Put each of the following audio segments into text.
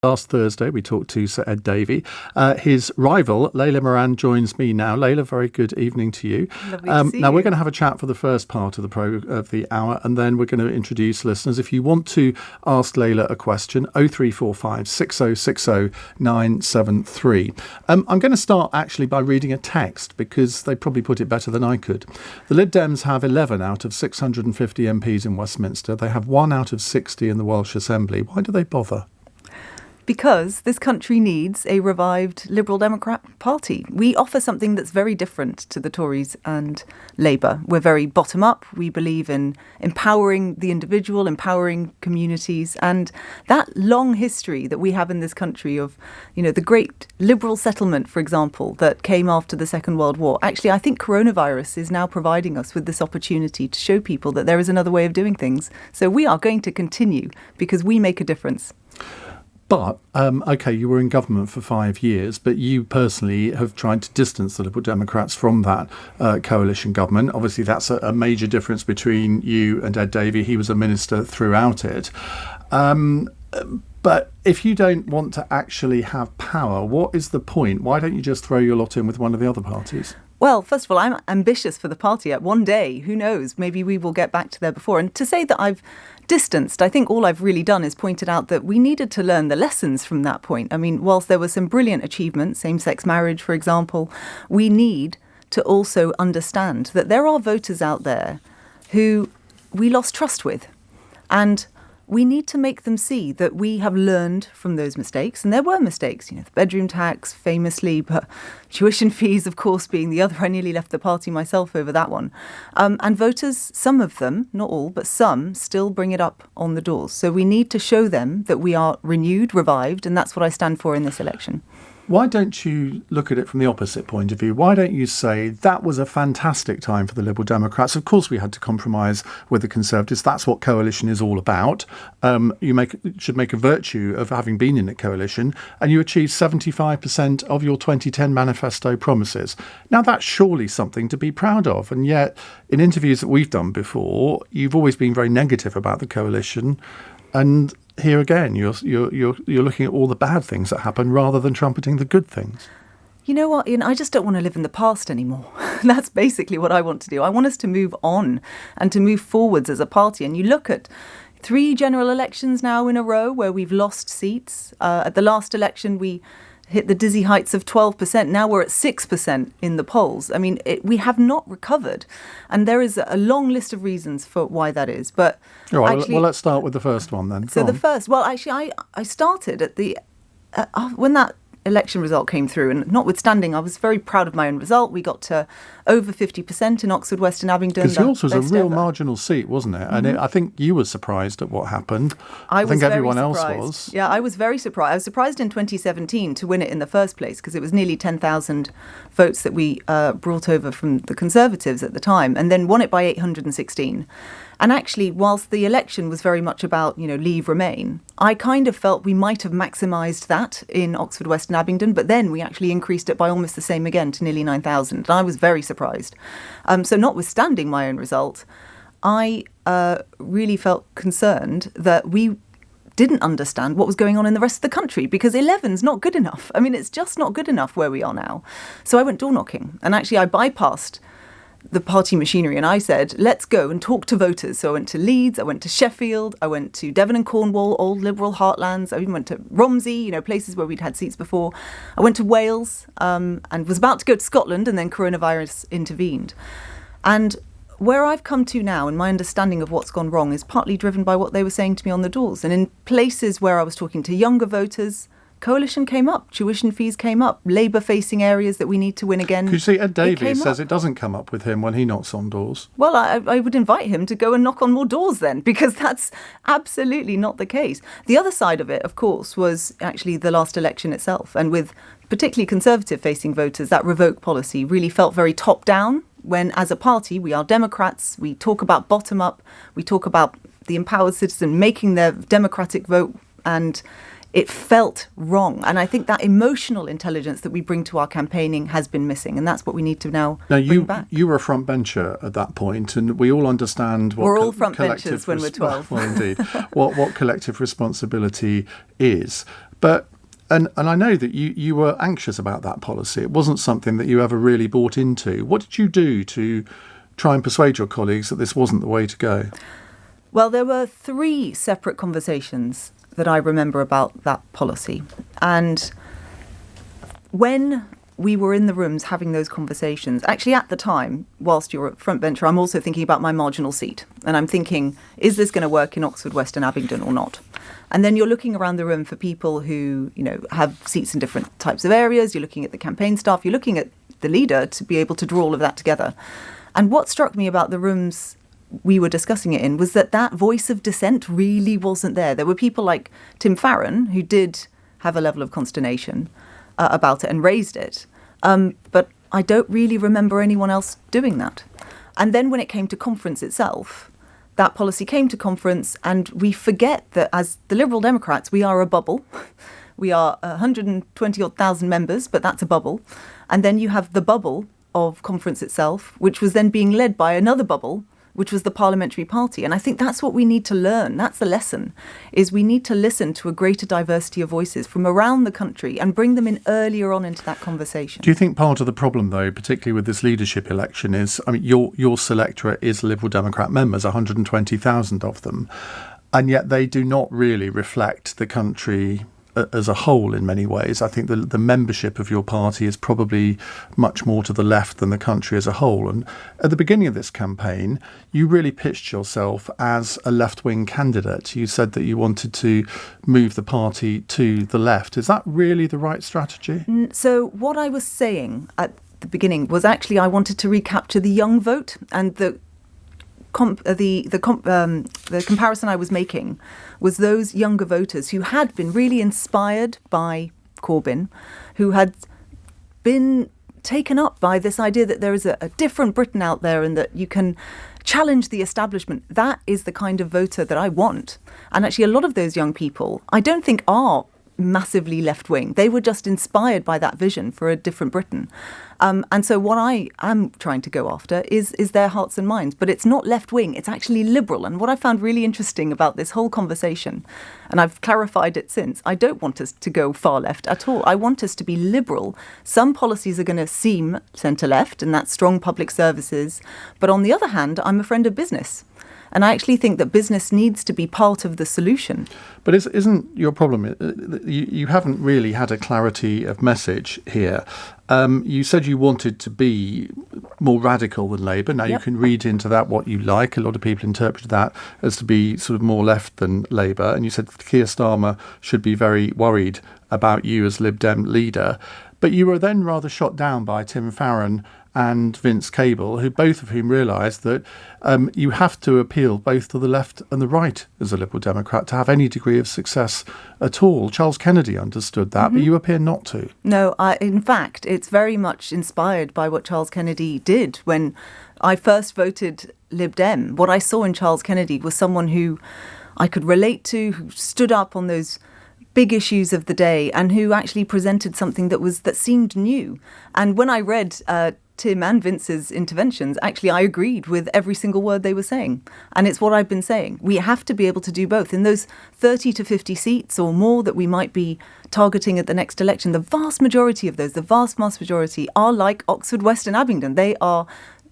Last Thursday, we talked to Sir Ed Davey. His rival, Layla Moran, joins me now. Layla, very good evening to you. Lovely to see now, you. We're going to have a chat for the first part of the hour, and then we're going to introduce listeners. If you want to ask Layla a question, 0345 6060 973. I'm going to start actually by reading a text, because they probably put it better than I could. The Lib Dems have 11 out of 650 MPs in Westminster. They have 1 out of 60 in the Welsh Assembly. Why do they bother? Because this country needs a revived Liberal Democrat Party. We offer something that's very different to the Tories and Labour. We're very bottom up. We believe in empowering the individual, empowering communities, and that long history that we have in this country of, the great liberal settlement, for example, that came after the Second World War. Actually, I think coronavirus is now providing us with this opportunity to show people that there is another way of doing things. So we are going to continue because we make a difference. But, OK, you were in government for 5 years, but you personally have tried to distance the Liberal Democrats from that coalition government. Obviously, that's a major difference between you and Ed Davey. He was a minister throughout it. But if you don't want to actually have power, what is the point? Why don't you just throw your lot in with one of the other parties? Well, first of all, I'm ambitious for the party. One day, who knows, maybe we will get back to there before. And to say that I've distanced, I think all I've really done is pointed out that we needed to learn the lessons from that point. I mean, whilst there were some brilliant achievements, same-sex marriage, for example, we need to also understand that there are voters out there who we lost trust with. And we need to make them see that we have learned from those mistakes. And there were mistakes, the bedroom tax famously, but tuition fees, of course, being the other. I nearly left the party myself over that one. And voters, some of them, not all, but some, still bring it up on the doors. So we need to show them that we are renewed, revived, and that's what I stand for in this election. Why don't you look at it from the opposite point of view? Why don't you say that was a fantastic time for the Liberal Democrats? Of course, we had to compromise with the Conservatives. That's what coalition is all about. You should make a virtue of having been in a coalition, and you achieved 75% of your 2010 manifesto promises. Now, that's surely something to be proud of. And yet, in interviews that we've done before, you've always been very negative about the coalition. And here again, you're looking at all the bad things that happen rather than trumpeting the good things. You know what, Ian? I just don't want to live in the past anymore. That's basically what I want to do. I want us to move on and to move forwards as a party. And you look at 3 general elections now in a row where we've lost seats. At the last election, we hit the dizzy heights of 12%. Now we're at 6% in the polls. I mean, we have not recovered. And there is a long list of reasons for why that is. But all right, actually, well, let's start with the first one then. So the first, well, actually, I started at the, when that election result came through, and notwithstanding, I was very proud of my own result. We got to over 50% in Oxford, West and Abingdon. Because yours was a real marginal seat, wasn't it? And I think you were surprised at what happened. I think everyone else was. Yeah, I was very surprised. I was surprised in 2017 to win it in the first place, because it was nearly 10,000 votes that we brought over from the Conservatives at the time, and then won it by 816. And actually, whilst the election was very much about, Leave, Remain, I kind of felt we might have maximised that in Oxford, West and Abingdon, but then we actually increased it by almost the same again to nearly 9,000. And I was very surprised. So notwithstanding my own result, I really felt concerned that we didn't understand what was going on in the rest of the country, because 11's not good enough. I mean, it's just not good enough where we are now. So I went door knocking, and actually I bypassed the party machinery, and I said, let's go and talk to voters. So I went to Leeds, I went to Sheffield, I went to Devon and Cornwall, old Liberal heartlands. I even went to Romsey, places where we'd had seats before. I went to Wales and was about to go to Scotland, and then coronavirus intervened. And where I've come to now, and my understanding of what's gone wrong, is partly driven by what they were saying to me on the doors. And in places where I was talking to younger voters, coalition came up, tuition fees came up, Labour-facing areas that we need to win again. You see, Ed Davey says it doesn't come up with him when he knocks on doors. Well, I would invite him to go and knock on more doors then, because that's absolutely not the case. The other side of it, of course, was actually the last election itself. And with particularly Conservative-facing voters, that revoke policy really felt very top-down, when as a party, we are Democrats, we talk about bottom-up, we talk about the empowered citizen making their democratic vote, and it felt wrong. And I think that emotional intelligence that we bring to our campaigning has been missing. And that's what we need to now bring back. You were a front bencher at that point, and we all understand what we're all front benchers when we're 12. Well, indeed. what collective responsibility is. But and I know that you were anxious about that policy. It wasn't something that you ever really bought into. What did you do to try and persuade your colleagues that this wasn't the way to go? Well, there were 3 separate conversations that I remember about that policy. And when we were in the rooms having those conversations, actually at the time, whilst you're a front bencher, I'm also thinking about my marginal seat. And I'm thinking, is this going to work in Oxford, West and Abingdon or not? And then you're looking around the room for people who, have seats in different types of areas. You're looking at the campaign staff. You're looking at the leader to be able to draw all of that together. And what struck me about the rooms we were discussing it in was that voice of dissent really wasn't there. There were people like Tim Farron who did have a level of consternation about it and raised it. But I don't really remember anyone else doing that. And then when it came to conference itself, that policy came to conference, and we forget that as the Liberal Democrats, we are a bubble. We are 120,000 members, but that's a bubble. And then you have the bubble of conference itself, which was then being led by another bubble, which was the parliamentary party. And I think that's what we need to learn. That's the lesson, is we need to listen to a greater diversity of voices from around the country and bring them in earlier on into that conversation. Do you think part of the problem, though, particularly with this leadership election, is, your selectorate is Liberal Democrat members, 120,000 of them, and yet they do not really reflect the country as a whole in many ways? I think the membership of your party is probably much more to the left than the country as a whole. And at the beginning of this campaign, you really pitched yourself as a left-wing candidate. You said that you wanted to move the party to the left. Is that really the right strategy? So what I was saying at the beginning was actually I wanted to recapture the young vote, and the comparison I was making was those younger voters who had been really inspired by Corbyn, who had been taken up by this idea that there is a different Britain out there and that you can challenge the establishment. That is the kind of voter that I want. And actually a lot of those young people I don't think are massively left-wing. They were just inspired by that vision for a different Britain. And so what I am trying to go after is their hearts and minds. But it's not left-wing, it's actually liberal. And what I found really interesting about this whole conversation, and I've clarified it since, I don't want us to go far left at all. I want us to be liberal. Some policies are going to seem centre-left, and that's strong public services. But on the other hand, I'm a friend of business. And I actually think that business needs to be part of the solution. But isn't your problem, you haven't really had a clarity of message here. You said you wanted to be more radical than Labour. Now, You can read into that what you like. A lot of people interpreted that as to be sort of more left than Labour. And you said Keir Starmer should be very worried about you as Lib Dem leader. But you were then rather shot down by Tim Farron and Vince Cable, both of whom realised that you have to appeal both to the left and the right as a Liberal Democrat to have any degree of success at all. Charles Kennedy understood that, but you appear not to. No, in fact, it's very much inspired by what Charles Kennedy did. When I first voted Lib Dem, what I saw in Charles Kennedy was someone who I could relate to, who stood up on those big issues of the day and who actually presented something that seemed new. And when I read Tim and Vince's interventions, actually I agreed with every single word they were saying. And it's what I've been saying. We have to be able to do both. In those 30 to 50 seats or more that we might be targeting at the next election, the vast majority of those, the vast majority are like Oxford, West and Abingdon. They are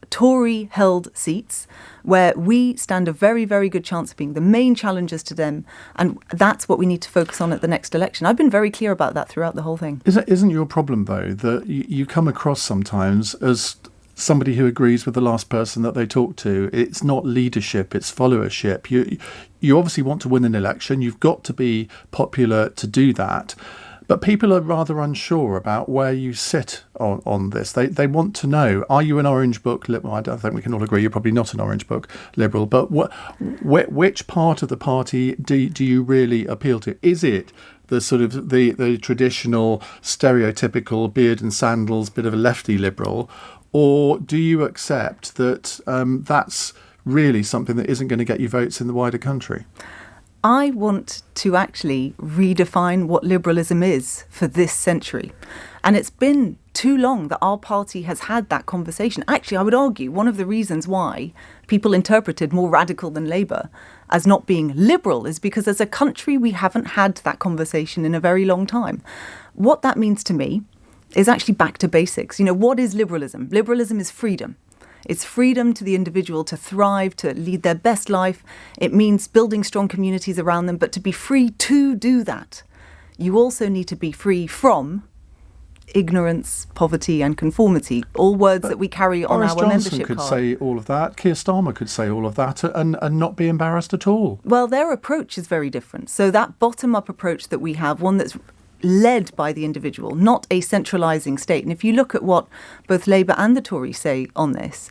Tory-held seats where we stand a very, very good chance of being the main challengers to them. And that's what we need to focus on at the next election. I've been very clear about that throughout the whole thing. Isn't your problem, though, that you come across sometimes as somebody who agrees with the last person that they talk to? It's not leadership, it's followership. You obviously want to win an election. You've got to be popular to do that. But people are rather unsure about where you sit on this. They want to know, are you an Orange Book Liberal? I don't think we can all agree you're probably not an Orange Book Liberal. But which part of the party do you really appeal to? Is it the sort of the traditional, stereotypical beard and sandals, bit of a lefty liberal? Or do you accept that that's really something that isn't going to get you votes in the wider country? I want to actually redefine what liberalism is for this century. And it's been too long that our party has had that conversation. Actually, I would argue one of the reasons why people interpreted more radical than Labour as not being liberal is because as a country we haven't had that conversation in a very long time. What that means to me is actually back to basics. What is liberalism? Liberalism is freedom. It's freedom to the individual to thrive, to lead their best life. It means building strong communities around them, but to be free to do that, you also need to be free from ignorance, poverty and conformity, all words that we carry on Boris our Johnson membership could card. say all of that. Keir Starmer could say all of that and not be embarrassed at all. Well, their approach is very different. So that bottom-up approach that we have, one that's led by the individual, not a centralising state. And if you look at what both Labour and the Tories say on this,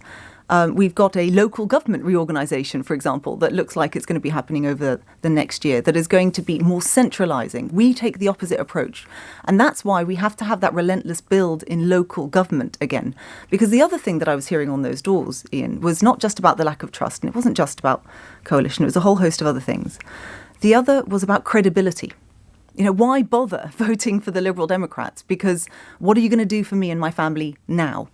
we've got a local government reorganisation, for example, that looks like it's going to be happening over the next year, that is going to be more centralising. We take the opposite approach. And that's why we have to have that relentless build in local government again. Because the other thing that I was hearing on those doors, Iain, was not just about the lack of trust, and it wasn't just about coalition, it was a whole host of other things. The other was about credibility. Why bother voting for the Liberal Democrats? Because what are you going to do for me and my family now?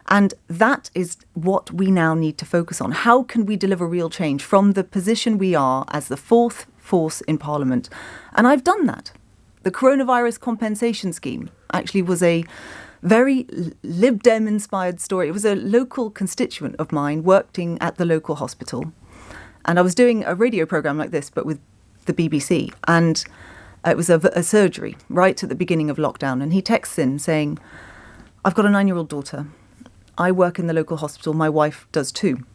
And that is what we now need to focus on. How can we deliver real change from the position we are as the fourth force in Parliament? And I've done that. The coronavirus compensation scheme actually was a very Lib Dem inspired story. It was a local constituent of mine working at the local hospital. And I was doing a radio programme like this, but with the BBC. And it was a surgery right at the beginning of lockdown. And he texts in saying, I've got a 9-year-old daughter. I work in the local hospital. My wife does too.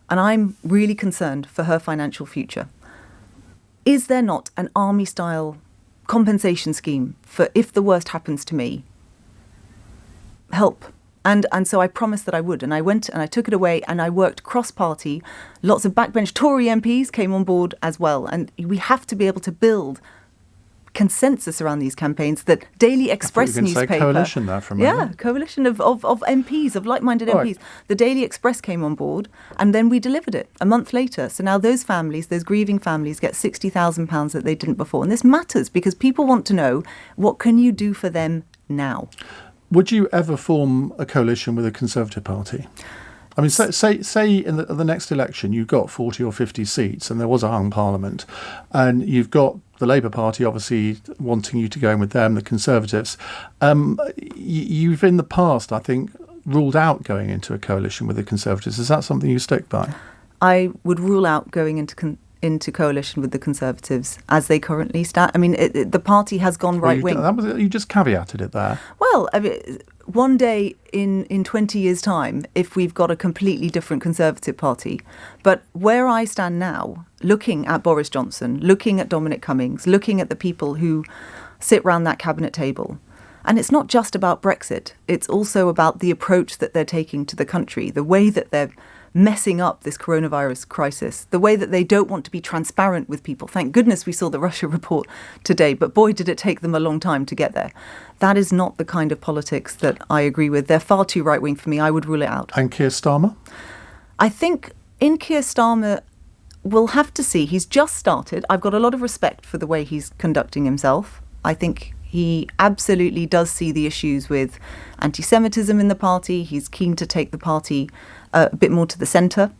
And I'm really concerned for her financial future. Is there not an army-style compensation scheme for if the worst happens to me? Help. And so I promised that I would. And I went and I took it away and I worked cross-party. Lots of backbench Tory MPs came on board as well. And we have to be able to build consensus around these campaigns. That Daily Express newspaper, say coalition there for a moment. Coalition of MPs, of like-minded MPs. Right. The Daily Express came on board, and then we delivered it a month later. So now those families, those grieving families, get £60,000 that they didn't before, and this matters because people want to know what can you do for them now. Would you ever form a coalition with a Conservative Party? I mean, say in the next election you've got 40 or 50 seats and there was a hung parliament and you've got the Labour Party obviously wanting you to go in with them, the Conservatives. You've in the past, I think, ruled out going into a coalition with the Conservatives. Is that something you stick by? I would rule out going into coalition with the Conservatives as they currently stand. I mean, the party has gone right-wing. You just caveated it there. Well, I mean, one day in 20 years' time, if we've got a completely different Conservative Party. But where I stand now, looking at Boris Johnson, looking at Dominic Cummings, looking at the people who sit round that cabinet table, and it's not just about Brexit, it's also about the approach that they're taking to the country, the way that they're messing up this coronavirus crisis, the way that they don't want to be transparent with people. Thank goodness we saw the Russia report today, but boy, did it take them a long time to get there. That is not the kind of politics that I agree with. They're far too right-wing for me. I would rule it out. And Keir Starmer? I think in Keir Starmer, we'll have to see. He's just started. I've got a lot of respect for the way he's conducting himself. I think he absolutely does see the issues with anti-Semitism in the party. He's keen to take the party a bit more to the centre.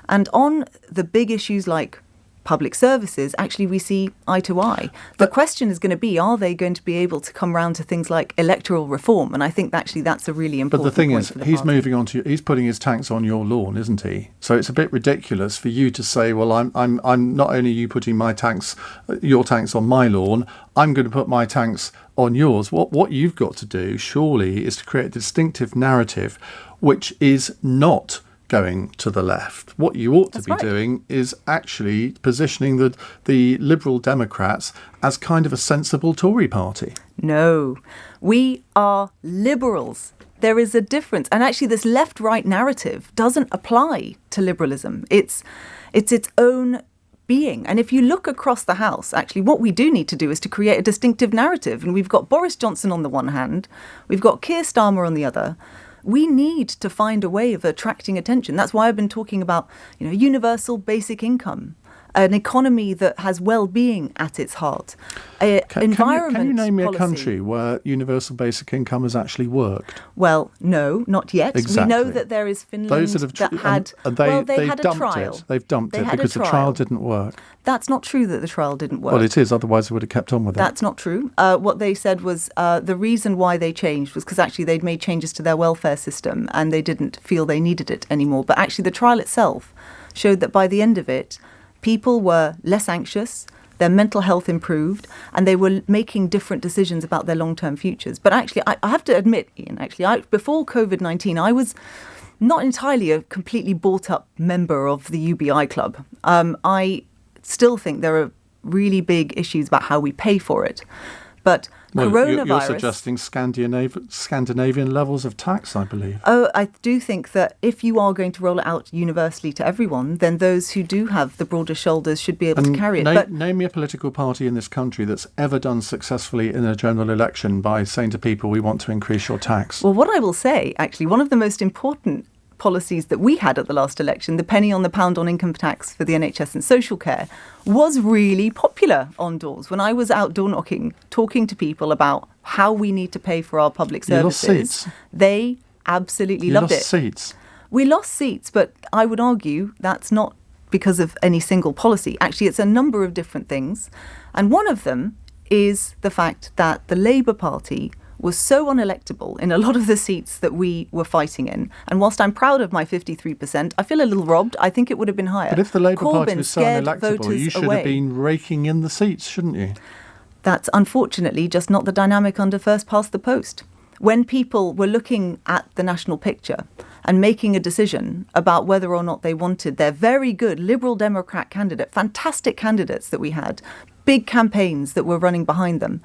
And on the big issues like public services, actually we see eye to eye. The question is going to be, are they going to be able to come round to things like electoral reform? And I think actually that's a really important point. But the thing is, he's party. moving on to, he's putting his tanks on your lawn, isn't he? So it's a bit ridiculous for you to say, well, I'm not only you putting your tanks on my lawn, I'm going to put my tanks on yours. What you've got to do, surely, is to create a distinctive narrative which is not going to the left. What you ought to be doing is actually positioning the Liberal Democrats as kind of a sensible Tory party. No, we are liberals. There is a difference. And actually this left-right narrative doesn't apply to liberalism. It's its own being. And if you look across the House, actually what we do need to do is to create a distinctive narrative. And we've got Boris Johnson on the one hand, we've got Keir Starmer on the other. We need to find a way of attracting attention. That's why I've been talking about, universal basic income, an economy that has well-being at its heart, environment Can you name me policy. a country where universal basic income has actually worked? Well, no, not yet. Exactly. We know that there is Finland Those that had they had a dumped trial. it. They've dumped They it had a because the trial didn't work. That's not true that the trial didn't work. Well, it is. Otherwise, they would have kept on with it. That's not true. What they said was the reason why they changed was because actually they'd made changes to their welfare system and they didn't feel they needed it anymore. But actually the trial itself showed that by the end of it, people were less anxious, their mental health improved, and they were making different decisions about their long-term futures. But actually, I have to admit, Iain, before COVID-19, I was not entirely a completely bought-up member of the UBI club. I still think there are really big issues about how we pay for it. But coronavirus... You're suggesting Scandinavian levels of tax, I believe. Oh, I do think that if you are going to roll it out universally to everyone, then those who do have the broader shoulders should be able to carry it. Name me a political party in this country that's ever done successfully in a general election by saying to people, we want to increase your tax. Well, what I will say, actually, one of the most important policies that we had at the last election, the penny on the pound on income tax for the NHS and social care, was really popular on doors. When I was out door knocking, talking to people about how we need to pay for our public services, they absolutely loved it. Seats. We lost seats, but I would argue that's not because of any single policy. Actually, it's a number of different things. And one of them is the fact that the Labour Party was so unelectable in a lot of the seats that we were fighting in. And whilst I'm proud of my 53%, I feel a little robbed. I think it would have been higher. But if the Labour Party was so scared unelectable, you should have been raking in the seats, shouldn't you? That's unfortunately just not the dynamic under first past the post. When people were looking at the national picture and making a decision about whether or not they wanted their very good Liberal Democrat candidate, fantastic candidates that we had, big campaigns that were running behind them,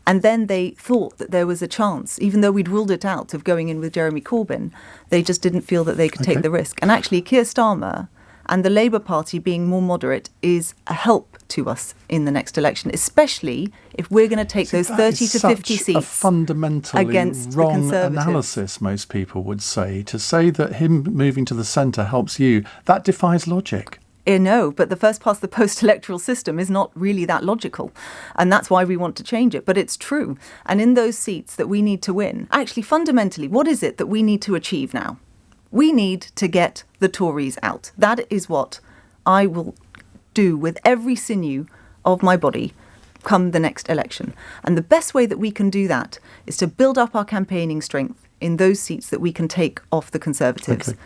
and then they thought that there was a chance, even though we'd ruled it out, of going in with Jeremy Corbyn, they just didn't feel that they could take the risk. And actually, Keir Starmer and the Labour Party being more moderate is a help to us in the next election, especially if we're going to take those 30 to 50 seats a fundamentally against wrong the Conservatives. Analysis, most people would say. To say that him moving to the centre helps you, that defies logic. No, but the first past the post electoral system is not really that logical. And that's why we want to change it. But it's true. And in those seats that we need to win, actually, fundamentally, what is it that we need to achieve now? We need to get the Tories out. That is what I will do with every sinew of my body come the next election. And the best way that we can do that is to build up our campaigning strength in those seats that we can take off the Conservatives. Okay.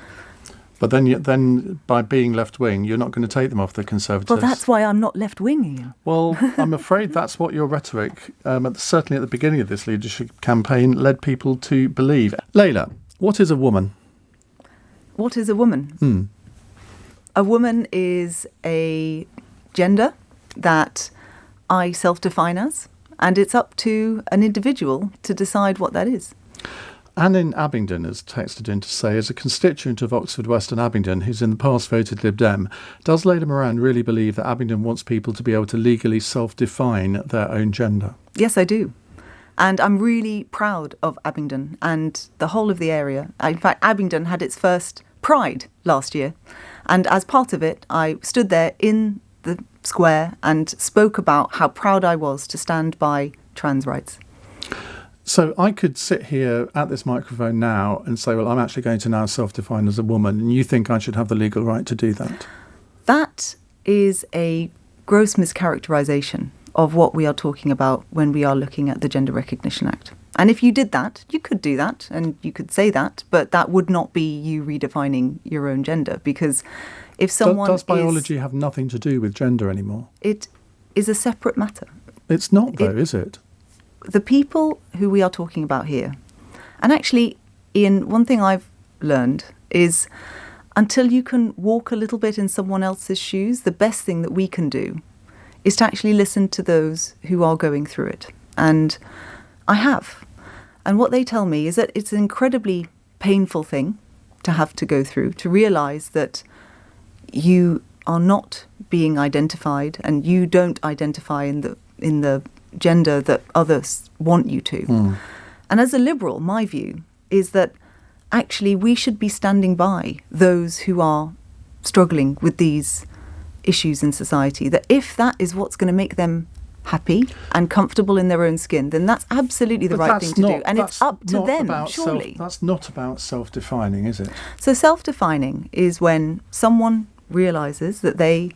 But then by being left-wing, you're not going to take them off the Conservatives. Well, that's why I'm not left-wing, Iain. Well, I'm afraid that's what your rhetoric, certainly at the beginning of this leadership campaign, led people to believe. Layla, what is a woman? What is a woman? A woman is a gender that I self-define as, and it's up to an individual to decide what that is. Anne in Abingdon has texted in to say, as a constituent of Oxford West and Abingdon, who's in the past voted Lib Dem, does Layla Moran really believe that Abingdon wants people to be able to legally self-define their own gender? Yes, I do. And I'm really proud of Abingdon and the whole of the area. In fact, Abingdon had its first Pride last year. And as part of it, I stood there in the square and spoke about how proud I was to stand by trans rights. So I could sit here at this microphone now and say, well, I'm actually going to now self-define as a woman, and you think I should have the legal right to do that? That is a gross mischaracterisation of what we are talking about when we are looking at the Gender Recognition Act. And if you did that, you could do that and you could say that, but that would not be you redefining your own gender, because if someone Does biology have nothing to do with gender anymore? It is a separate matter. It's not, though, is it? The people who we are talking about here, and actually, Iain, one thing I've learned is until you can walk a little bit in someone else's shoes, the best thing that we can do is to actually listen to those who are going through it. And I have. And what they tell me is that it's an incredibly painful thing to have to go through, to realise that you are not being identified and you don't identify in the gender that others want you to. And as a liberal, my view is that actually we should be standing by those who are struggling with these issues in society, that if that is what's going to make them happy and comfortable in their own skin, then that's absolutely the right thing to do. And it's up to them, surely. That's not about self-defining, is it? So self-defining is when someone realises that they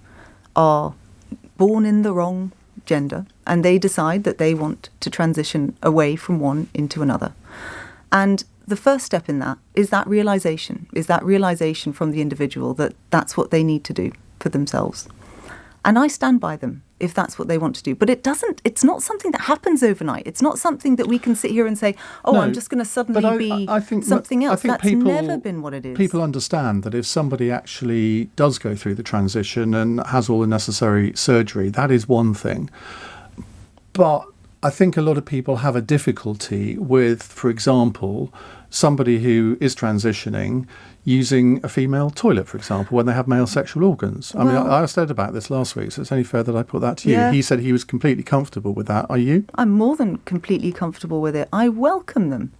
are born in the wrong gender and they decide that they want to transition away from one into another. And the first step in that is that realisation from the individual that that's what they need to do for themselves. And I stand by them if that's what they want to do. But it's not something that happens overnight. It's not something that we can sit here and say, no, I'm just going to suddenly be something else. That's never been what it is. People understand that if somebody actually does go through the transition and has all the necessary surgery, that is one thing. But I think a lot of people have a difficulty with, for example, somebody who is transitioning using a female toilet, for example, when they have male sexual organs. I mean, I asked Ed about this last week, so it's only fair that I put that to you. Yeah. He said he was completely comfortable with that. Are you? I'm more than completely comfortable with it. I welcome them.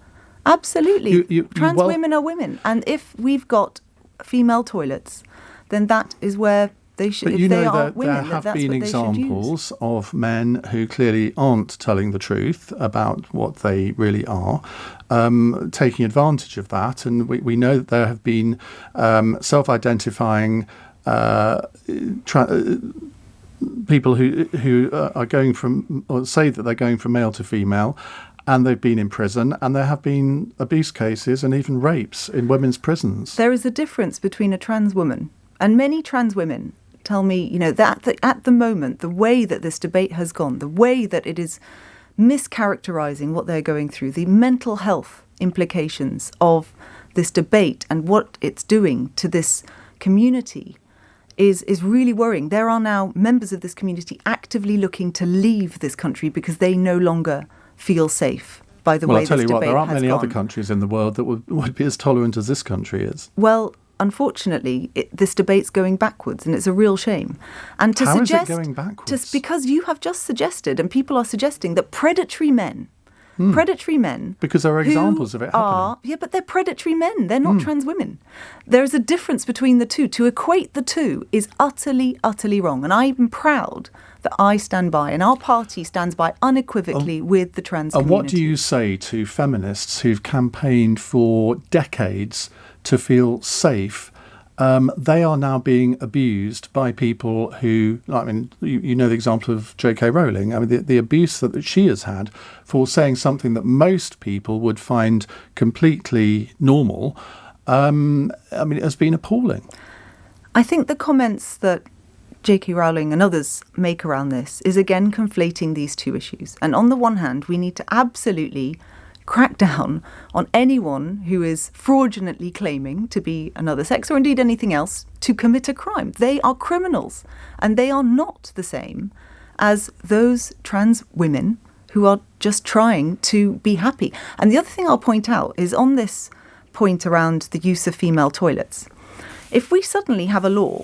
Absolutely. Trans women are women. And if we've got female toilets, then that is where they should, but if they are that women, there have that's been what examples of men who clearly aren't telling the truth about what they really are, taking advantage of that. And we know that there have been self-identifying people who are going from, or say that they're going from male to female, and they've been in prison, and there have been abuse cases and even rapes in women's prisons. There is a difference between a trans woman, and many trans women tell me, that at the moment, the way that this debate has gone, the way that it is mischaracterising what they're going through, the mental health implications of this debate and what it's doing to this community is really worrying. There are now members of this community actively looking to leave this country because they no longer feel safe by the way this debate has gone. Well, I'll tell you what, there aren't many other countries in the world that would be as tolerant as this country is. Well, unfortunately, this debate's going backwards, and it's a real shame. And to How suggest, is it going backwards? Because you have just suggested, and people are suggesting, that predatory men, because there are examples of it happening. But they're predatory men. They're not trans women. There is a difference between the two. To equate the two is utterly, utterly wrong. And I'm proud that I stand by, and our party stands by unequivocally with the trans community. And what do you say to feminists who've campaigned for decades to feel safe? They are now being abused by people who, you know the example of J K Rowling. I mean, the abuse that she has had for saying something that most people would find completely normal, it has been appalling. I think the comments that JK Rowling and others make around this is again conflating these two issues. And on the one hand, we need to absolutely crack down on anyone who is fraudulently claiming to be another sex or indeed anything else to commit a crime. They are criminals, and they are not the same as those trans women who are just trying to be happy. And the other thing I'll point out is on this point around the use of female toilets. If we suddenly have a law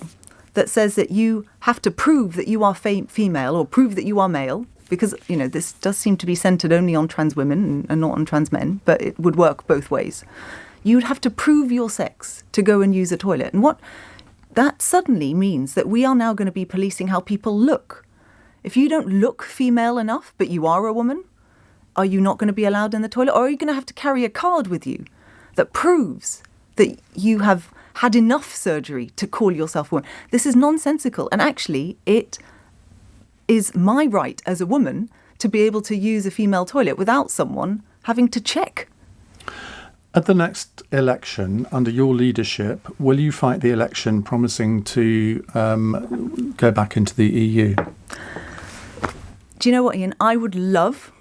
that says that you have to prove that you are female or prove that you are male, because, this does seem to be centred only on trans women and not on trans men, but it would work both ways. You'd have to prove your sex to go and use a toilet. And what that suddenly means that we are now going to be policing how people look. If you don't look female enough, but you are a woman, are you not going to be allowed in the toilet? Or are you going to have to carry a card with you that proves that you have had enough surgery to call yourself a woman? This is nonsensical. And actually, it is my right as a woman to be able to use a female toilet without someone having to check. At the next election, under your leadership, will you fight the election promising to go back into the EU? Do you know what, Iain? I would love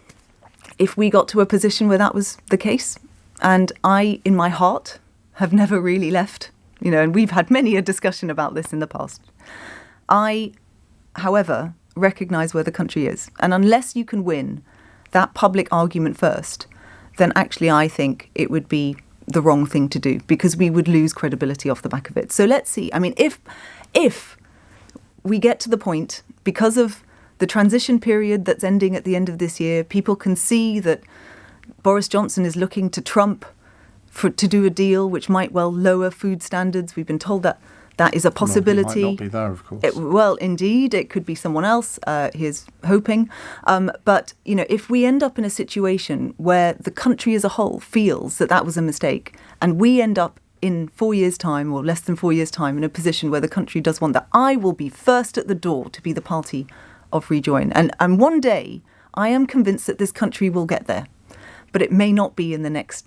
if we got to a position where that was the case. And I, in my heart, have never really left. And we've had many a discussion about this in the past. I, however, recognise where the country is. And unless you can win that public argument first, then actually I think it would be the wrong thing to do, because we would lose credibility off the back of it. So let's see. I mean, if we get to the point, because of the transition period that's ending at the end of this year, people can see that Boris Johnson is looking to Trump to do a deal which might well lower food standards. We've been told that That is a possibility. He might not be there, of course. Well, indeed, it could be someone else. He's hoping. But, if we end up in a situation where the country as a whole feels that was a mistake, and we end up in 4 years' time or less than 4 years' time in a position where the country does want that, I will be first at the door to be the party of rejoin. And one day, I am convinced that this country will get there. But it may not be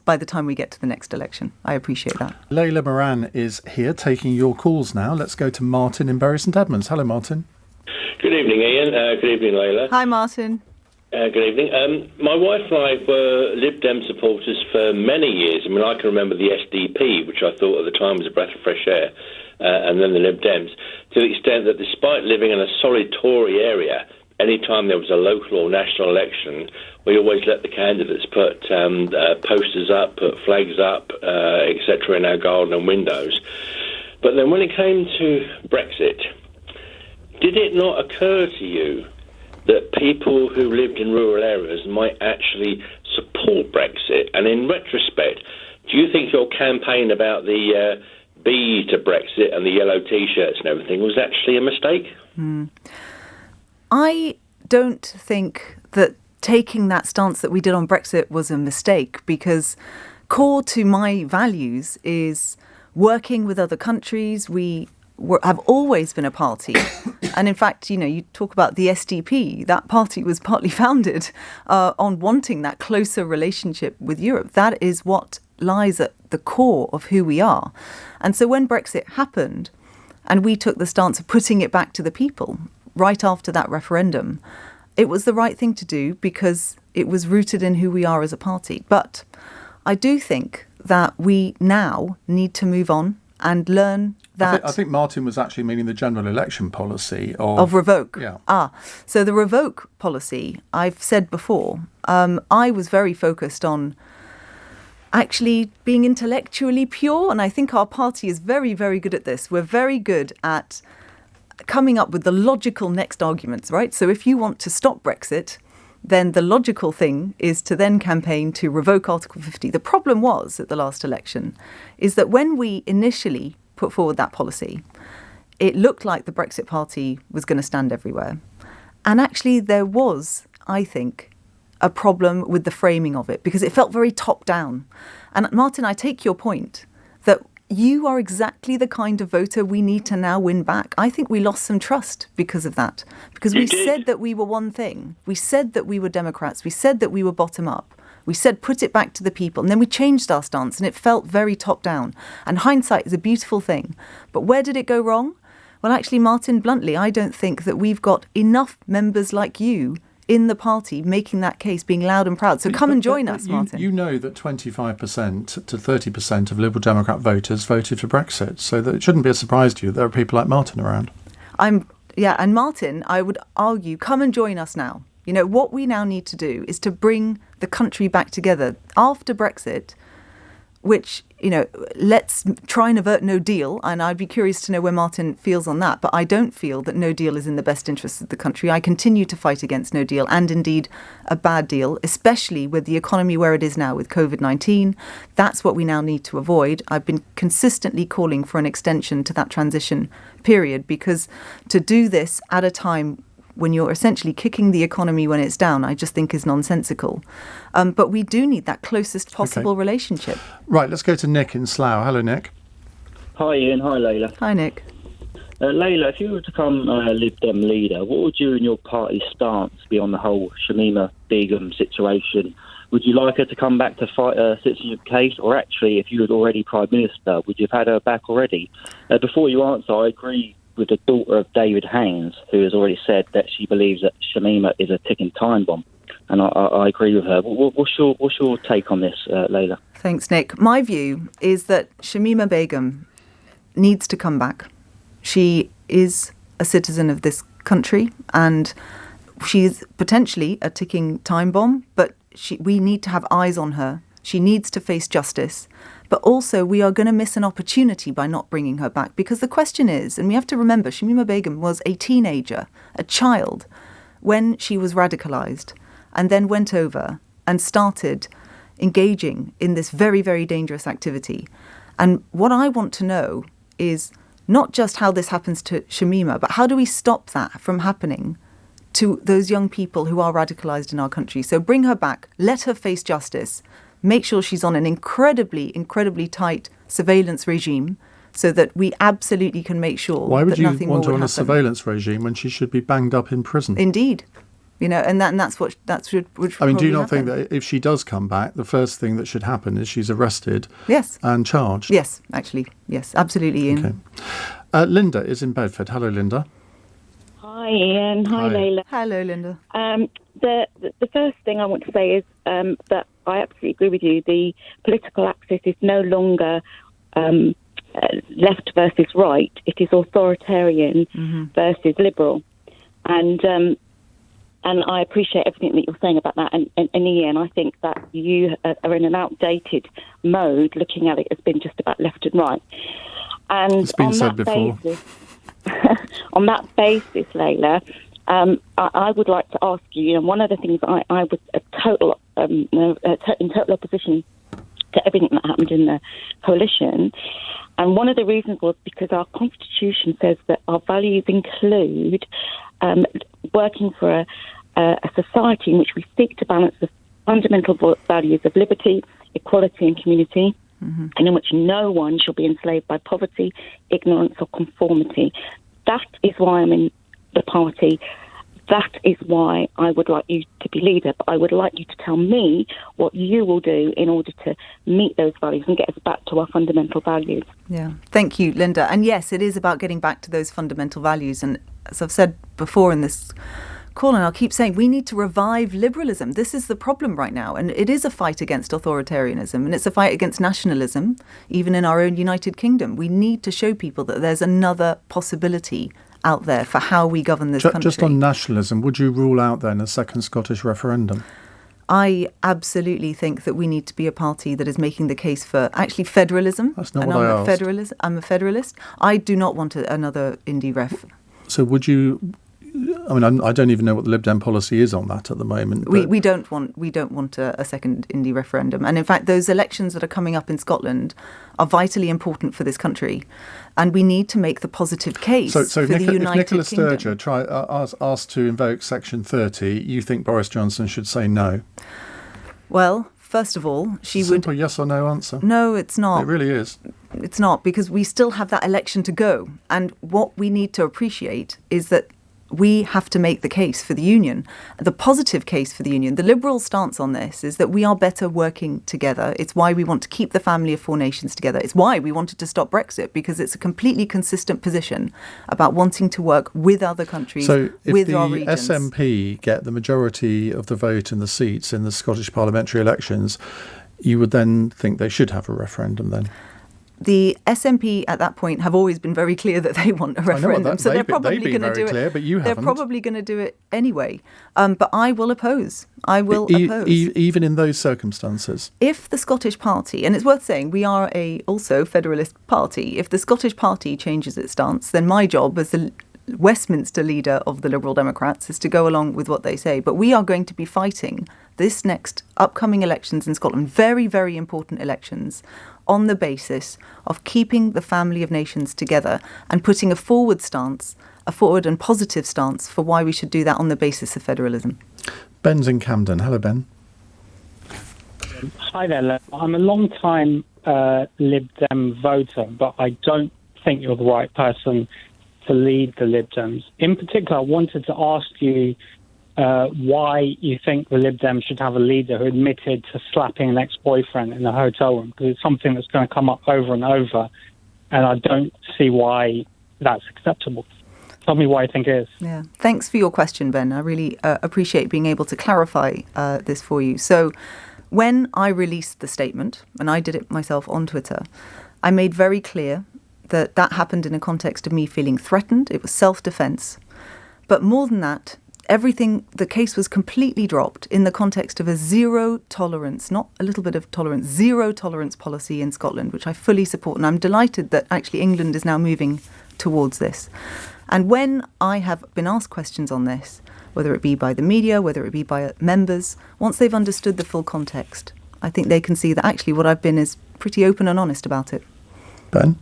by the time we get to the next election. I appreciate that. Layla Moran is here taking your calls now. Let's go to Martin in Bury St Edmunds. Hello, Martin. Good evening, Ian. Good evening, Layla. Hi, Martin. Good evening. My wife and I were Lib Dem supporters for many years. I mean, I can remember the SDP, which I thought at the time was a breath of fresh air, and then the Lib Dems, to the extent that despite living in a solid Tory area, any time there was a local or national election, we always let the candidates put posters up, put flags up, etc. in our garden and windows. But then when it came to Brexit, did it not occur to you that people who lived in rural areas might actually support Brexit? And in retrospect, do you think your campaign about the B to Brexit and the yellow T-shirts and everything was actually a mistake? I don't think that taking that stance that we did on Brexit was a mistake, because core to my values is working with other countries. We have always been a party. And in fact, you talk about the SDP, that party was partly founded on wanting that closer relationship with Europe. That is what lies at the core of who we are. And so when Brexit happened and we took the stance of putting it back to the people right after that referendum, it was the right thing to do because it was rooted in who we are as a party. But I do think that we now need to move on and learn that... I think Martin was actually meaning the general election policy of revoke. Yeah. So the revoke policy, I've said before, I was very focused on actually being intellectually pure, and I think our party is very, very good at this. We're very good at coming up with the logical next arguments, right? So if you want to stop Brexit, then the logical thing is to then campaign to revoke Article 50. The problem was at the last election is that when we initially put forward that policy, it looked like the Brexit Party was going to stand everywhere. And actually there was, I think, a problem with the framing of it because it felt very top down. And Martin, I take your point that you are exactly the kind of voter we need to now win back. I think we lost some trust because of that. Because we said that we were one thing. We said that we were Democrats. We said that we were bottom up. We said put it back to the people. And then we changed our stance and it felt very top down. And hindsight is a beautiful thing. But where did it go wrong? Well, actually, Martin, bluntly, I don't think that we've got enough members like you in the party making that case, being loud and proud. So come and join us, Martin. You know that 25% to 30% of Liberal Democrat voters voted for Brexit, so that it shouldn't be a surprise to you that there are people like Martin around. And Martin, I would argue, come and join us now. What we now need to do is to bring the country back together after Brexit, which, let's try and avert no deal. And I'd be curious to know where Martin feels on that. But I don't feel that no deal is in the best interest of the country. I continue to fight against no deal and indeed a bad deal, especially with the economy where it is now with COVID-19. That's what we now need to avoid. I've been consistently calling for an extension to that transition period because to do this at a time when you're essentially kicking the economy when it's down, I just think is nonsensical. But we do need that closest possible relationship. Right, let's go to Nick in Slough. Hello, Nick. Hi, Ian. Hi, Layla. Hi, Nick. Layla, if you were to become Lib Dem leader, what would you and your party's stance be on the whole Shamima Begum situation? Would you like her to come back to fight a citizenship case? Or actually, if you were already Prime Minister, would you have had her back already? Before you answer, I agree with the daughter of David Haines, who has already said that she believes that Shamima is a ticking time bomb. And I agree with her. What's your take on this, Layla? Thanks, Nick. My view is that Shamima Begum needs to come back. She is a citizen of this country and she's potentially a ticking time bomb, but we need to have eyes on her. She needs to face justice. But also we are going to miss an opportunity by not bringing her back. Because the question is, and we have to remember, Shamima Begum was a teenager, a child, when she was radicalised and then went over and started engaging in this very, very dangerous activity. And what I want to know is not just how this happens to Shamima, but how do we stop that from happening to those young people who are radicalised in our country? So bring her back, let her face justice, make sure she's on an incredibly, incredibly tight surveillance regime so that we absolutely can make sure Why would that you nothing want her more on would a happen. surveillance regime when she should be banged up in prison? Indeed. That's what would I mean, do you probably not think happen. that if she does come back, the first thing that should happen is she's arrested Yes. and charged? Yes, actually. Yes, absolutely, Ian. Okay. Linda is in Bedford. Hello, Linda. Hi, Ian. Hi, Hi. Layla. Hello, Linda. The first thing I want to say is that I absolutely agree with you. The political axis is no longer left versus right. It is authoritarian versus liberal. And I appreciate everything that you're saying about that. And Ian, I think that you are in an outdated mode, looking at it as being just about left and right. And It's been on said that before. basis, on that basis, Layla, I would like to ask you. One of the things I was in total opposition to everything that happened in the coalition, and one of the reasons was because our constitution says that our values include working for a society in which we seek to balance the fundamental values of liberty, equality and community, and in which no one shall be enslaved by poverty, ignorance or conformity. That is why I'm in the party. That is why I would like you to be leader, but I would like you to tell me what you will do in order to meet those values and get us back to our fundamental values. Yeah. Thank you, Linda. And yes, it is about getting back to those fundamental values. And as I've said before in this call, and I'll keep saying, we need to revive liberalism. This is the problem right now. And it is a fight against authoritarianism, and it's a fight against nationalism, even in our own United Kingdom. We need to show people that there's another possibility out there for how we govern this country. Just on nationalism, would you rule out then a second Scottish referendum? I absolutely think that we need to be a party that is making the case for actually federalism. That's not and what I I'm asked. I'm a federalist. I do not want another indie ref. So would you... I mean, I don't even know what the Lib Dem policy is on that at the moment. We don't want a second indie referendum. And in fact, those elections that are coming up in Scotland are vitally important for this country. And we need to make the positive case So for the United if Nicola Kingdom. Sturgeon asked to invoke Section 30, you think Boris Johnson should say no? Well, first of all, she would... Simple yes or no answer. No, it's not. It really is. It's not, because we still have that election to go. And what we need to appreciate is that we have to make the case for the union, the positive case for the union. The Liberal stance on this is that we are better working together. It's why we want to keep the family of four nations together. It's why we wanted to stop Brexit, because it's a completely consistent position about wanting to work with other countries, So if with the our regions. SNP get the majority of the vote and the seats in the Scottish parliamentary elections, you would then think they should have a referendum then? The SNP at that point have always been very clear that they want a referendum, so they're probably they've been going to very do clear, it. but you They're haven't. probably going to do it anyway. But I will oppose. I will oppose. Even in those circumstances? If the Scottish Party, and it's worth saying we are a also federalist party, if the Scottish Party changes its stance, then my job as the Westminster leader of the Liberal Democrats is to go along with what they say. But we are going to be fighting this next upcoming elections in Scotland, very, very important elections, on the basis of keeping the family of nations together and putting a forward and positive stance for why we should do that on the basis of federalism. Ben's in Camden. Hello, Ben. Hi there. I'm a long-time Lib Dem voter, but I don't think you're the right person to lead the Lib Dems. In particular, I wanted to ask you why you think the Lib Dems should have a leader who admitted to slapping an ex-boyfriend in a hotel room, because it's something that's going to come up over and over, and I don't see why that's acceptable. Tell me why I think it is. Yeah, thanks for your question, Ben. I really appreciate being able to clarify this for you. So when I released the statement, and I did it myself on Twitter, I made very clear that happened in a context of me feeling threatened. It was self-defence. But more than that, the case was completely dropped in the context of a zero tolerance, not a little bit of tolerance, zero tolerance policy in Scotland, which I fully support. And I'm delighted that actually England is now moving towards this. And when I have been asked questions on this, whether it be by the media, whether it be by members, once they've understood the full context, I think they can see that actually what I've been is pretty open and honest about it. Ben?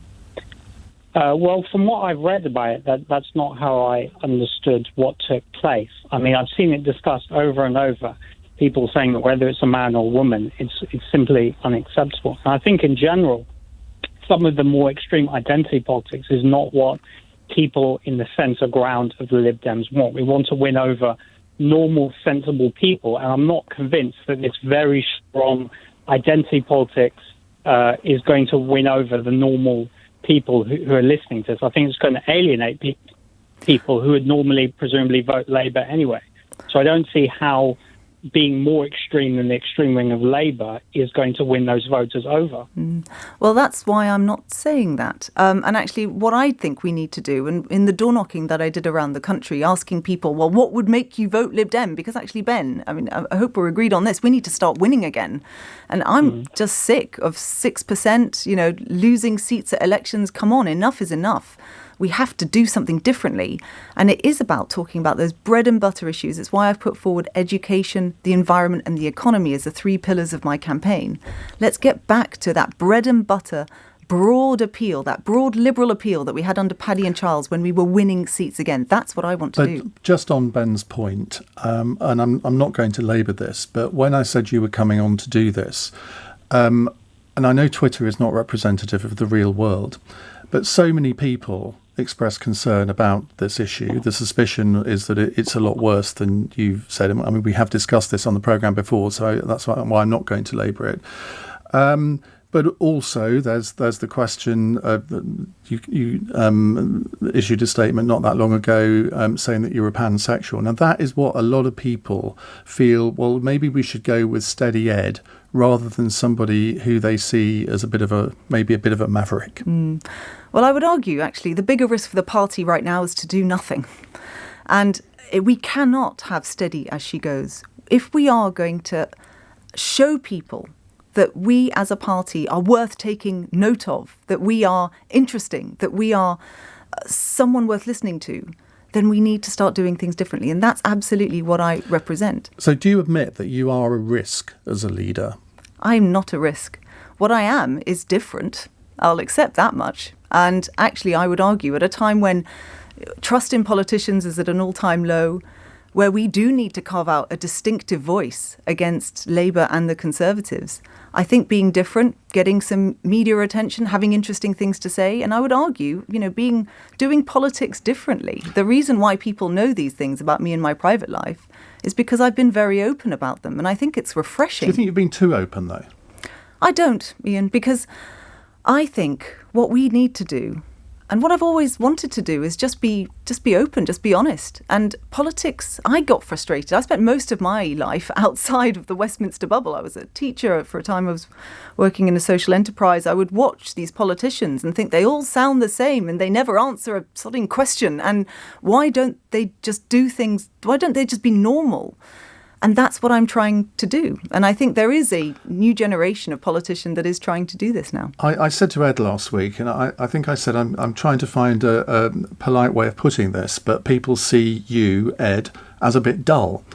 Well, from what I've read about it, that's not how I understood what took place. I mean, I've seen it discussed over and over. People saying that whether it's a man or a woman, it's simply unacceptable. And I think in general, some of the more extreme identity politics is not what people in the centre ground of the Lib Dems want. We want to win over normal, sensible people, and I'm not convinced that this very strong identity politics is going to win over the normal people who are listening to this. I think it's going to alienate people who would normally, presumably, vote Labour anyway. So I don't see how being more extreme than the extreme wing of Labour is going to win those voters over. Well, that's why I'm not saying that. And actually, what I think we need to do, and in the door knocking that I did around the country, asking people, well, what would make you vote Lib Dem? Because actually, Ben, I mean, I hope we're agreed on this. We need to start winning again. And I'm just sick of 6%, losing seats at elections. Come on, enough is enough. We have to do something differently. And it is about talking about those bread and butter issues. It's why I've put forward education, the environment and the economy as the 3 pillars of my campaign. Let's get back to that bread and butter, broad appeal, that broad liberal appeal that we had under Paddy and Charles when we were winning seats again. That's what I want to do. Just on Ben's point, and I'm not going to labour this, but when I said you were coming on to do this, and I know Twitter is not representative of the real world, but so many people express concern about this issue. The suspicion is that it's a lot worse than you've said. I mean, we have discussed this on the programme before, so that's why I'm not going to labour it. But also, there's the question of you issued a statement not that long ago saying that you're a pansexual. Now, that is what a lot of people feel, well, maybe we should go with Steady Ed rather than somebody who they see as maybe a bit of a maverick. Well, I would argue, actually, the bigger risk for the party right now is to do nothing. And we cannot have Steady as she goes. If we are going to show people that we as a party are worth taking note of, that we are interesting, that we are someone worth listening to, then we need to start doing things differently. And that's absolutely what I represent. So do you admit that you are a risk as a leader? I'm not a risk. What I am is different. I'll accept that much. And actually, I would argue at a time when trust in politicians is at an all-time low, where we do need to carve out a distinctive voice against Labour and the Conservatives, I think being different, getting some media attention, having interesting things to say, and I would argue, doing politics differently. The reason why people know these things about me in my private life is because I've been very open about them, and I think it's refreshing. Do you think you've been too open, though? I don't, Iain, because I think what we need to do, and what I've always wanted to do, is just be open, just be honest. And politics, I got frustrated. I spent most of my life outside of the Westminster bubble. I was a teacher for a time. I was working in a social enterprise. I would watch these politicians and think they all sound the same and they never answer a sodding question. And why don't they just do things? Why don't they just be normal? And that's what I'm trying to do. And I think there is a new generation of politician that is trying to do this now. I said to Ed last week, and I think I said I'm trying to find a polite way of putting this, but people see you, Ed, as a bit dull.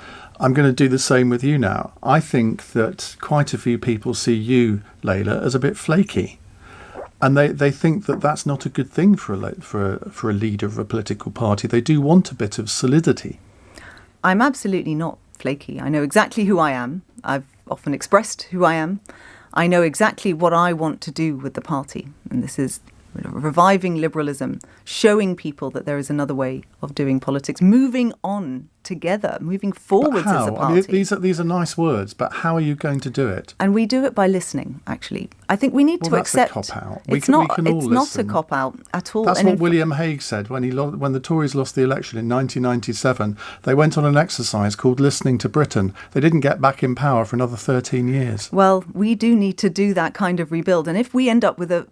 I'm going to do the same with you now. I think that quite a few people see you, Layla, as a bit flaky. And they think that that's not a good thing for a leader of a political party. They do want a bit of solidity. I'm absolutely not flaky. I know exactly who I am. I've often expressed who I am. I know exactly what I want to do with the party. And this is reviving liberalism, showing people that there is another way of doing politics, moving on together, moving forwards as a party. I mean, these are nice words, but how are you going to do it? And we do it by listening, actually. I think we need to accept... That's a cop-out. It's not a cop-out at all. That's what William Hague said when the Tories lost the election in 1997. They went on an exercise called Listening to Britain. They didn't get back in power for another 13 years. Well, we do need to do that kind of rebuild. And if we end up with a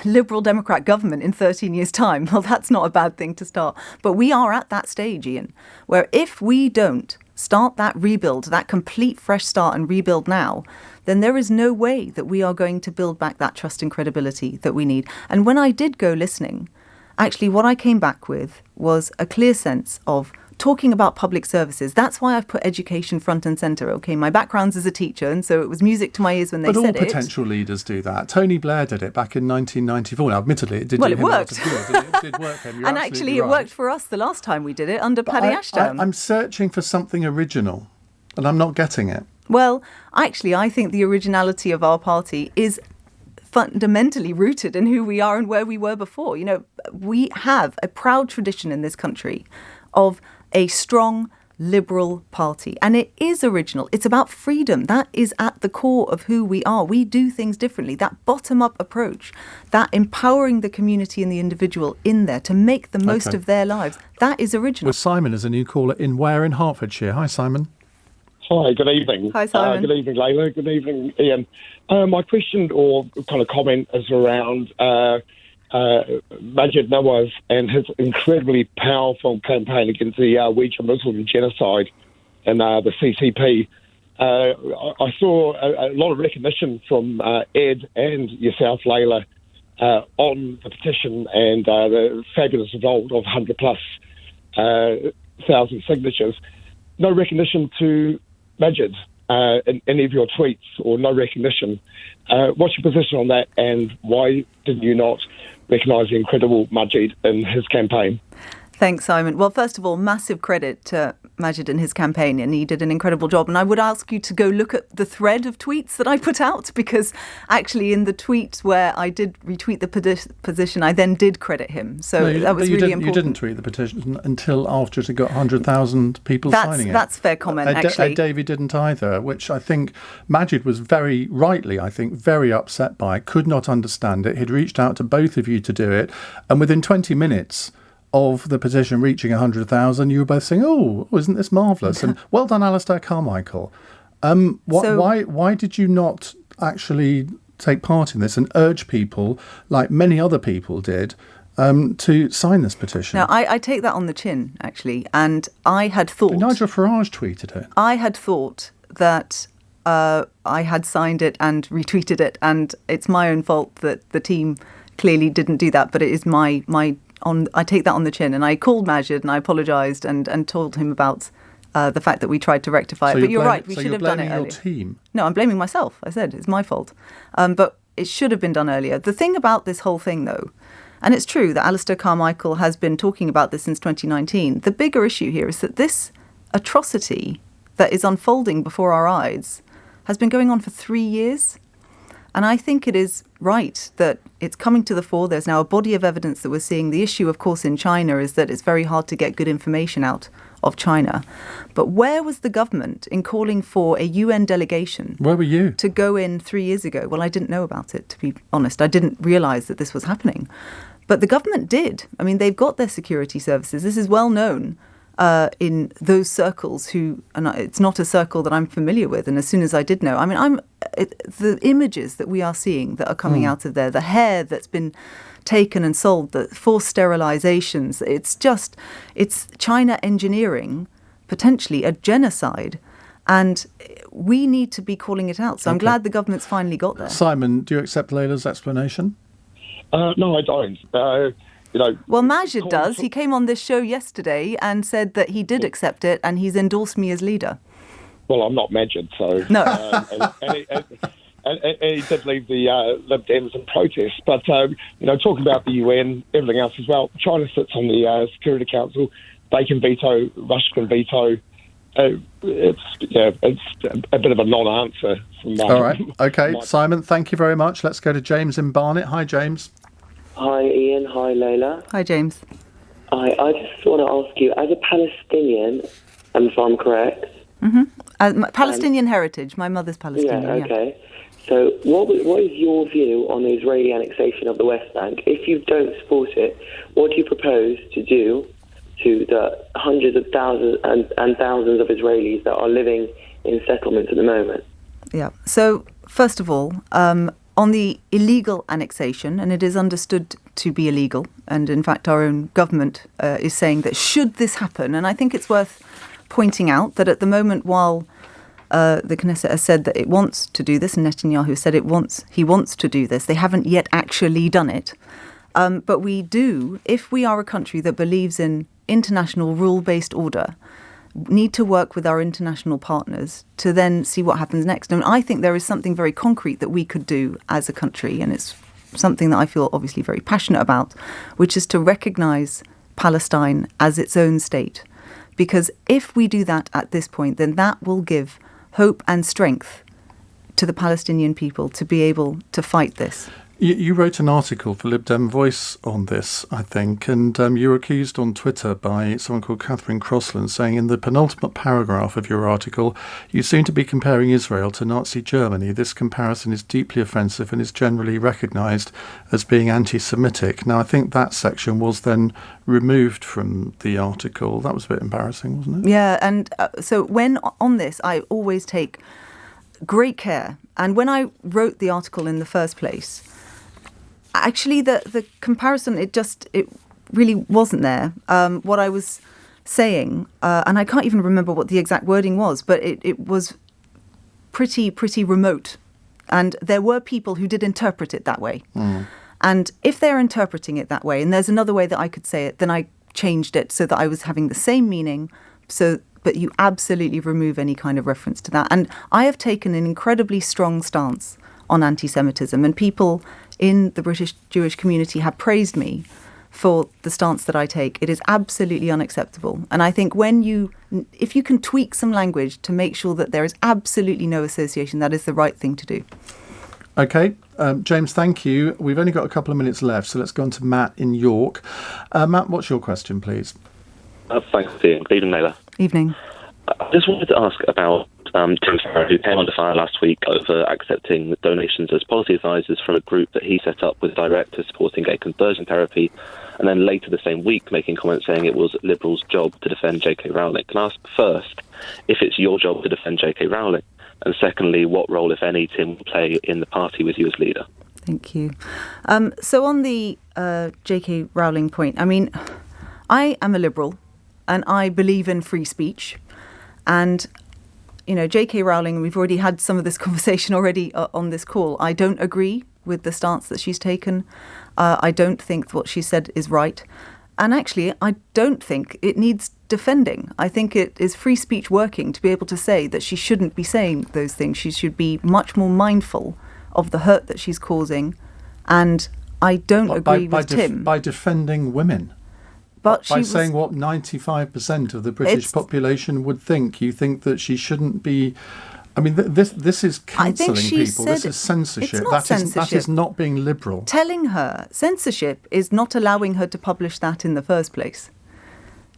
Liberal Democrat government in 13 years' time, well, that's not a bad thing to start. But we are at that stage, Iain, where if we don't start that rebuild, that complete fresh start and rebuild now, then there is no way that we are going to build back that trust and credibility that we need. And when I did go listening, actually what I came back with was a clear sense of talking about public services. That's why I've put education front and centre. Okay, my background's as a teacher, and so it was music to my ears when they said it. But all potential leaders do that. Tony Blair did it back in 1994. Now, admittedly, it did do him a lot of good. It did work him. You're and actually, right. It worked for us the last time we did it under Paddy Ashdown. I'm searching for something original, and I'm not getting it. Well, actually, I think the originality of our party is fundamentally rooted in who we are and where we were before. You know, we have a proud tradition in this country of a strong liberal party, and it is original. It's about freedom. That is at the core of who we are. We do things differently. That bottom-up approach, that empowering the community and the individual in there to make the most of their lives, that is original. Well, Simon is a new caller in Ware in Hertfordshire. Hi, Simon. Hi, good evening. Hi, Simon. Good evening, Layla. Good evening, Ian. My question or kind of comment is around Maajid Nawaz and his incredibly powerful campaign against the Uyghur Muslim genocide and the CCP. I saw a lot of recognition from Ed and yourself, Layla, on the petition and the fabulous result of 100+ thousand signatures. No recognition to Maajid in any of your tweets, or no recognition. What's your position on that, and why did you not recognise the incredible Maajid in his campaign? Thanks, Simon. Well, first of all, massive credit to Maajid and his campaign, and he did an incredible job. And I would ask you to go look at the thread of tweets that I put out, because actually in the tweet where I did retweet the position, I then did credit him. So that was really important. You didn't tweet the petition until after it had got 100,000 people signing it. That's fair comment, actually. Ed Davey didn't either, which I think Maajid was very rightly, very upset by, could not understand it. He'd reached out to both of you to do it, and within 20 minutes of the petition reaching 100,000, you were both saying, "Oh, isn't this marvellous?" And well done, Alistair Carmichael. Why did you not actually take part in this and urge people, like many other people did, to sign this petition? Now, I take that on the chin, actually, and I had thought... Nigel Farage tweeted it. I had thought that I had signed it and retweeted it, and it's my own fault that the team clearly didn't do that, but it is I take that on the chin, and I called Maajid and I apologised and told him about the fact that we tried to rectify it. But you're right, we should have done it earlier. So you're blaming your team? No, I'm blaming myself. I said it's my fault. But it should have been done earlier. The thing about this whole thing, though, and it's true that Alistair Carmichael has been talking about this since 2019, the bigger issue here is that this atrocity that is unfolding before our eyes has been going on for 3 years. And I think it is right that it's coming to the fore. There's now a body of evidence that we're seeing. The issue, of course, in China is that it's very hard to get good information out of China. But where was the government in calling for a UN delegation? Where were you? To go in 3 years ago? Well, I didn't know about it, to be honest. I didn't realise that this was happening. But the government did. I mean, they've got their security services. This is well known in those circles and it's not a circle that I'm familiar with. And as soon as I did know, I mean, the images that we are seeing that are coming out of there, the hair that's been taken and sold, the forced sterilizations, it's China engineering potentially a genocide. And we need to be calling it out. So I'm glad the government's finally got there. Simon, do you accept Layla's explanation? No, I don't. Well, Maajid does. He came on this show yesterday and said that he did accept it and he's endorsed me as leader. Well, I'm not Maajid, so... No. And he did leave the Lib Dems in protest. But, talking about the UN, everything else as well, China sits on the Security Council. They can veto, Russia can veto. It's a bit of a non-answer. All right. OK, Simon, thank you very much. Let's go to James in Barnet. Hi, James. Hi, Ian. Hi, Layla. Hi, James. I just want to ask you, as a Palestinian, if I'm correct... Mm-hmm. Palestinian heritage. My mother's Palestinian. Yeah, okay. So what is your view on the Israeli annexation of the West Bank? If you don't support it, what do you propose to do to the hundreds of thousands and thousands of Israelis that are living in settlements at the moment? Yeah. So, first of all, on the illegal annexation, and it is understood to be illegal, and in fact our own government is saying that should this happen, and I think it's worth pointing out that at the moment, while the Knesset has said that it wants to do this, and Netanyahu has said he wants to do this, they haven't yet actually done it. But we do, if we are a country that believes in international rule-based order, need to work with our international partners to then see what happens next. And I think there is something very concrete that we could do as a country, and it's something that I feel obviously very passionate about, which is to recognise Palestine as its own state. Because if we do that at this point, then that will give hope and strength to the Palestinian people to be able to fight this. You wrote an article for Lib Dem Voice on this, I think, and you were accused on Twitter by someone called Catherine Crossland, saying in the penultimate paragraph of your article, you seem to be comparing Israel to Nazi Germany. This comparison is deeply offensive and is generally recognised as being anti-Semitic. Now, I think that section was then removed from the article. That was a bit embarrassing, wasn't it? Yeah, and so when on this, I always take great care. And when I wrote the article in the first place, actually, the comparison, it really wasn't there. What I was saying, and I can't even remember what the exact wording was, but it was pretty remote. And there were people who did interpret it that way. And if they're interpreting it that way, and there's another way that I could say it, then I changed it so that I was having the same meaning. But you absolutely remove any kind of reference to that. And I have taken an incredibly strong stance on anti-Semitism, and people in the British Jewish community have praised me for the stance that I take. It is absolutely unacceptable. And I think if you can tweak some language to make sure that there is absolutely no association, that is the right thing to do. OK, James, thank you. We've only got a couple of minutes left, so let's go on to Matt in York. Matt, what's your question, please? Thanks, Ian. Good evening, Layla. Evening. I just wanted to ask about Tim Farron, who came under fire last week over accepting donations as policy advisors from a group that he set up with directors supporting gay conversion therapy, and then later the same week making comments saying it was Liberals' job to defend JK Rowling. Can I ask first if it's your job to defend JK Rowling, and secondly, what role, if any, Tim will play in the party with you as leader? Thank you. So on the JK Rowling point, I mean, I am a Liberal and I believe in free speech. And, you know, JK Rowling, we've already had some of this conversation already on this call. I don't agree with the stance that she's taken. I don't think what she said is right. And actually, I don't think it needs defending. I think it is free speech working to be able to say that she shouldn't be saying those things. She should be much more mindful of the hurt that she's causing. And I don't agree with Tim. By defending women. But by saying what 95% of the British population would think. You think that she shouldn't be... I mean, this is cancelling people. This is censorship. That is not being liberal. Telling her censorship is not allowing her to publish that in the first place.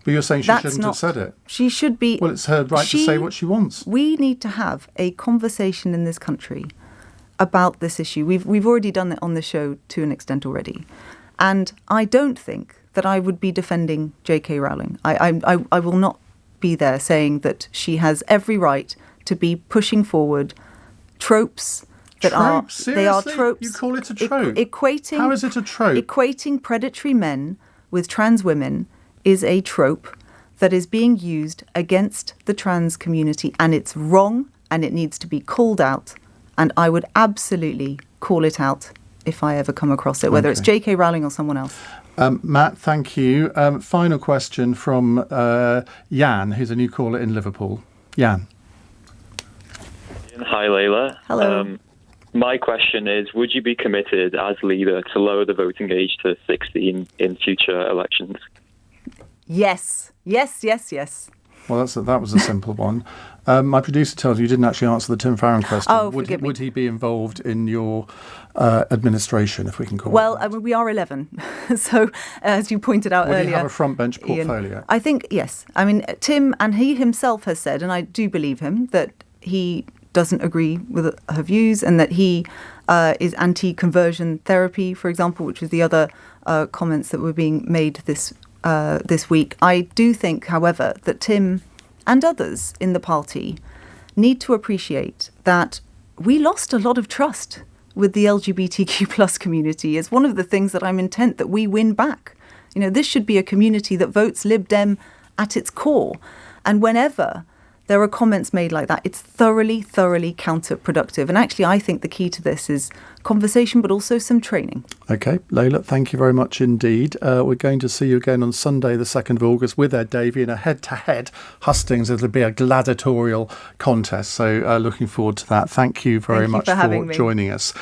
But you're saying she shouldn't have said it. She should be... Well, it's her right to say what she wants. We need to have a conversation in this country about this issue. We've already done it on the show to an extent already. And I don't think that I would be defending JK Rowling. I will not be there saying that she has every right to be pushing forward tropes that they are tropes. You call it a trope? Equating, how is it a trope? Equating predatory men with trans women is a trope that is being used against the trans community, and it's wrong and it needs to be called out, and I would absolutely call it out if I ever come across it, whether it's JK Rowling or someone else. Matt, thank you. Final question from Jan, who's a new caller in Liverpool. Jan. Hi, Layla. Hello. My question is, would you be committed as leader to lower the voting age to 16 in future elections? Yes. Well, that was a simple one. My producer tells me you didn't actually answer the Tim Farron question. Oh, forgive me. Would he be involved in your administration, if we can call it? Well, we are 11. So, as you pointed out earlier... Would he have a front bench portfolio? Ian, I think, yes. I mean, Tim, and he himself has said, and I do believe him, that he doesn't agree with her views and that he is anti-conversion therapy, for example, which was the other comments that were being made this week. I do think, however, that Tim and others in the party need to appreciate that we lost a lot of trust with the LGBTQ plus community. It's one of the things that I'm intent that we win back. You know, this should be a community that votes Lib Dem at its core. And whenever there are comments made like that. It's thoroughly, thoroughly counterproductive. And actually, I think the key to this is conversation, but also some training. OK, Layla, thank you very much indeed. We're going to see you again on Sunday, the 2nd of August, with Ed Davey in a head-to-head hustings. It'll be a gladiatorial contest. So looking forward to that. Thank you very much for joining us.